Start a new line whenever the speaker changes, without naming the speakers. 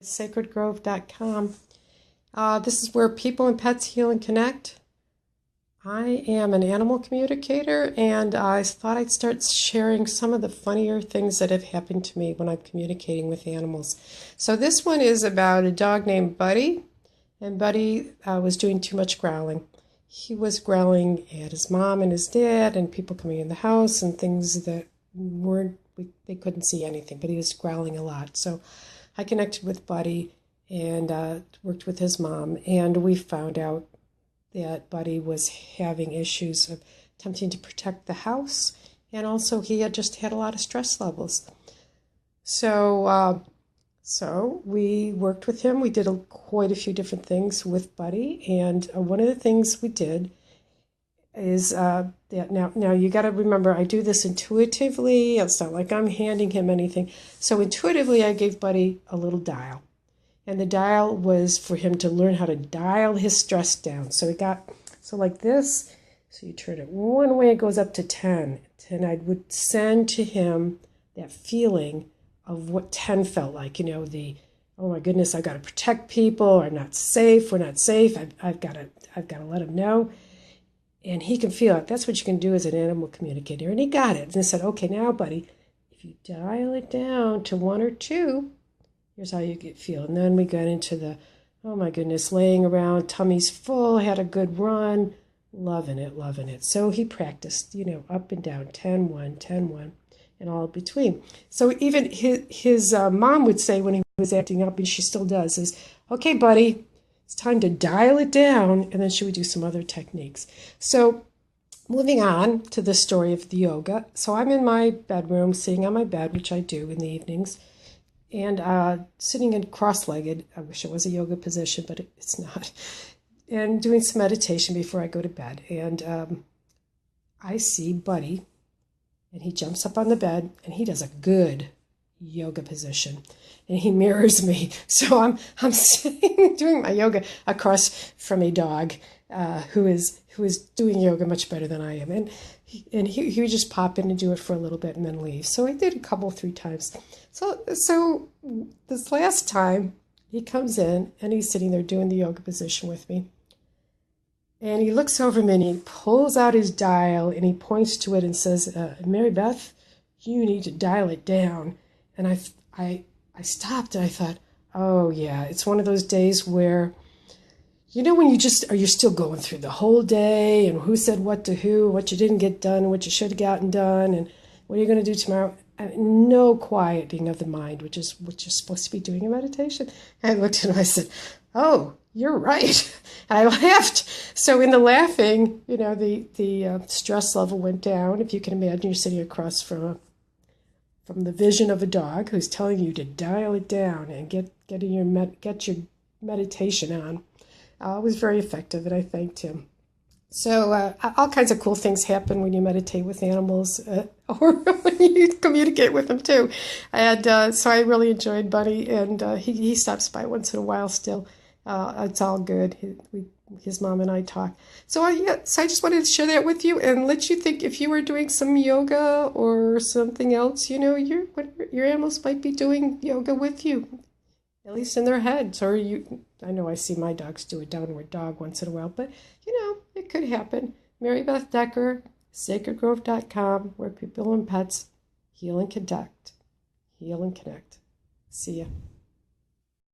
sacredgrove.com. This is where people and pets heal and connect. I am an animal communicator, and I thought I'd start sharing some of the funnier things that have happened to me when I'm communicating with animals. So this one is about a dog named Buddy, and Buddy was doing too much growling. He was growling at his mom and his dad and people coming in the house and things that they couldn't see anything, but he was growling a lot. So I connected with Buddy and worked with his mom, and we found out that Buddy was having issues of attempting to protect the house, and also he had just had a lot of stress levels. So we worked with him. We did quite a few different things with Buddy, and one of the things we did is that now you got to remember, I do this intuitively. It's not like I'm handing him anything. So intuitively, I gave Buddy a little dial. And the dial was for him to learn how to dial his stress down. So like this. So you turn it one way, it goes up to 10. And I would send to him that feeling of what 10 felt like. Oh my goodness, I've got to protect people. I'm not safe. We're not safe. I've got to let him know. And he can feel it. That's what you can do as an animal communicator. And he got it. And I said, okay, now, Buddy, if you dial it down to 1 or 2, here's how you feel. And then we got into the, oh my goodness, laying around, tummy's full, had a good run, loving it. So he practiced, up and down, 10, 1, 10, 1, and all between. So even his mom would say when he was acting up, and she still does, is, okay, Buddy, it's time to dial it down, and then she would do some other techniques. So moving on to the story of the yoga. So I'm in my bedroom, sitting on my bed, which I do in the evenings, and sitting in cross-legged. I wish it was a yoga position, but it's not. And doing some meditation before I go to bed. And I see Buddy, and he jumps up on the bed, and he does a good yoga position, and he mirrors me. So I'm sitting doing my yoga across from a dog who is doing yoga much better than I am, and he would just pop in and do it for a little bit and then leave. So I did a couple, 3 times. So this last time he comes in and he's sitting there doing the yoga position with me, and he looks over me and he pulls out his dial and he points to it and says, Mary Beth, you need to dial it down. And I stopped and I thought, oh yeah, it's one of those days where, when you're still going through the whole day and who said what to who, what you didn't get done, what you should have gotten done, and what are you going to do tomorrow? No quieting of the mind, which is what you're supposed to be doing in meditation. And I looked at him and I said, oh, you're right. And I laughed. So in the laughing, the stress level went down. If you can imagine, you're sitting across from the vision of a dog who's telling you to dial it down and get your meditation on. It was very effective, and I thanked him. So all kinds of cool things happen when you meditate with animals, or when you communicate with them too. And so I really enjoyed Buddy, and he stops by once in a while still. It's all good. His mom and I talk. So I just wanted to share that with you and let you think, if you were doing some yoga or something else, your animals might be doing yoga with you, at least in their heads. Or I know I see my dogs do a downward dog once in a while, but it could happen. Mary Beth Decker, sacredgrove.com, where people and pets heal and connect. See ya.